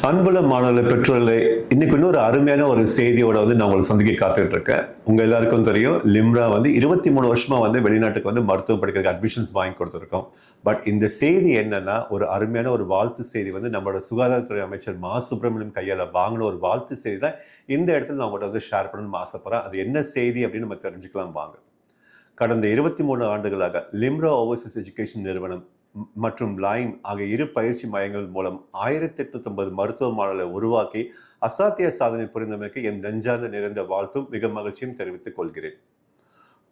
அன்புள்ள மாணவர்களை பெற்றோர்களை இன்னைக்கு இன்னொரு அருமையான ஒரு செய்தியோட நான் உங்களை சந்திக்க காத்துட்டு இருக்கேன். உங்க எல்லாருக்கும் தெரியும், லிம்ரா 23 வருஷமா வெளிநாட்டுக்கு மருத்துவம் படிக்கிறதுக்கு அட்மிஷன்ஸ் வாங்கி கொடுத்துருக்கோம். பட் இந்த செய்தி என்னன்னா, ஒரு அருமையான ஒரு வாழ்த்து செய்தி நம்மளோட சுகாதாரத்துறை அமைச்சர் மா சுப்பிரமணியம் கையால வாங்கின ஒரு வாழ்த்து செய்தி தான் இந்த இடத்துல நான் உங்கள்கிட்ட ஷேர் பண்ணணும்னு ஆசைப்படுறேன். அது என்ன செய்தி அப்படின்னு நம்ம தெரிஞ்சுக்கலாம் வாங்க. கடந்த 23 ஆண்டுகளாக லிம்ரா ஓவர்சீஸ் எஜுகேஷன் நிறுவனம் மற்றும் லைம் ஆகிய இரு பயிற்சி மையங்கள் மூலம் 1850 மருத்துவ மாணவர்களை உருவாக்கி அசாத்திய சாதனை புரிந்தமைக்கு என் நெஞ்சார்ந்த நிறைந்த வாழ்த்தும் மிக மகிழ்ச்சியும் தெரிவித்துக் கொள்கிறேன்.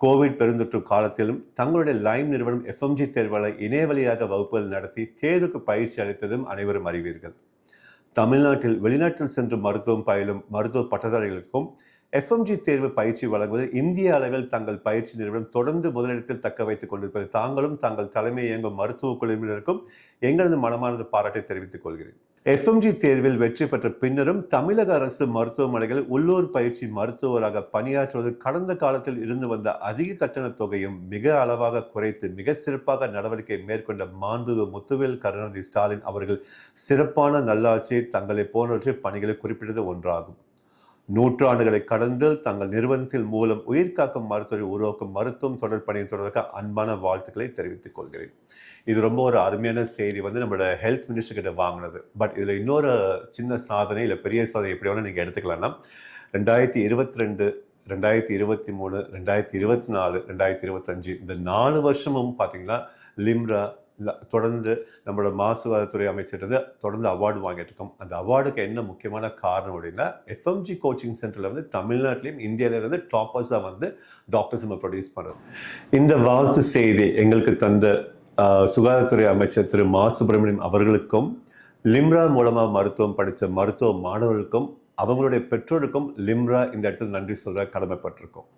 கோவிட் பெருந்தொற்று காலத்திலும் தங்களுடைய லைம் நிறுவனம் FMG தேர்வுகளை இணைய வழியாக வகுப்புகள் நடத்தி தேர்வுக்கு பயிற்சி அளித்ததும் அனைவரும் அறிவீர்கள். தமிழ்நாட்டில் வெளிநாட்டில் சென்று மருத்துவம் பயிலும் மருத்துவ பட்டதாரிகளுக்கும் FMG தேர்வு பயிற்சி வழங்குவதில் இந்திய அளவில் தங்கள் பயிற்சி நிறுவனம் தொடர்ந்து முதலிடத்தில் தக்க வைத்துக் கொண்டிருப்பது தாங்களும் தங்கள் தலைமை இயங்கும் மருத்துவ குழுவினருக்கும் எங்களது மனமார்ந்த பாராட்டை தெரிவித்துக் கொள்கிறேன். FMG தேர்வில் வெற்றி பெற்ற பின்னரும் தமிழக அரசு மருத்துவமனைகளில் உள்ளூர் பயிற்சி மருத்துவராக பணியாற்றுவது கடந்த காலத்தில் இருந்து வந்த அதிக கட்டண தொகையும் மிக அளவாக குறைத்து மிக சிறப்பாக நடவடிக்கை மேற்கொண்ட மாண்புமிகு முத்துவேல் கருணாநிதி ஸ்டாலின் அவர்கள் சிறப்பான நல்லாட்சியை தங்களை போன்றவற்றை பணிகளை குறிப்பிட்டது ஒன்றாகும். நூற்றாண்டுகளை கடந்து தங்கள் நிறுவனத்தில் மூலம் உயிர்காக்கும் மருத்துவரை உருவாக்கும் மருத்துவம் தொடர் பணியின் தொடர்பாக அன்பான வாழ்த்துக்களை தெரிவித்துக் கொள்கிறேன். இது ரொம்ப ஒரு அருமையான செய்தி நம்மளோட ஹெல்த் மினிஸ்டர் கிட்ட வாங்கினது. பட் இதுல இன்னொரு சின்ன சாதனை இல்லை பெரிய சாதனை எப்படி வேணா நீங்க எடுத்துக்கலாம்னா, 2022, 2023, 2024, 2025 இந்த 4 வருஷமும் பார்த்தீங்கன்னா லிம்ரா தொடர்ந்து நம்மளோட சுகாதாரத்துறை அமைச்சர் தொடர்ந்து அவார்டு வாங்கிட்டு இருக்கோம். அந்த அவார்டுக்கு என்ன முக்கியமான காரணம் அப்படின்னா, FMG கோச்சிங் சென்டர்ல தமிழ்நாட்டிலையும் இந்தியாவில இருந்து டாப்பர்ஸா டாக்டர்ஸ் நம்ம ப்ரொடியூஸ் பண்றோம். இந்த வாழ்த்து செய்தி எங்களுக்கு தந்த சுகாதாரத்துறை அமைச்சர் திரு மா சுப்பிரமணியம் அவர்களுக்கும், லிம்ரா மூலமா மருத்துவம் படித்த மருத்துவ மாணவர்களுக்கும் அவங்களுடைய பெற்றோருக்கும் லிம்ரா இந்த இடத்துல நன்றி சொல்ற கடமைப்பட்டிருக்கோம்.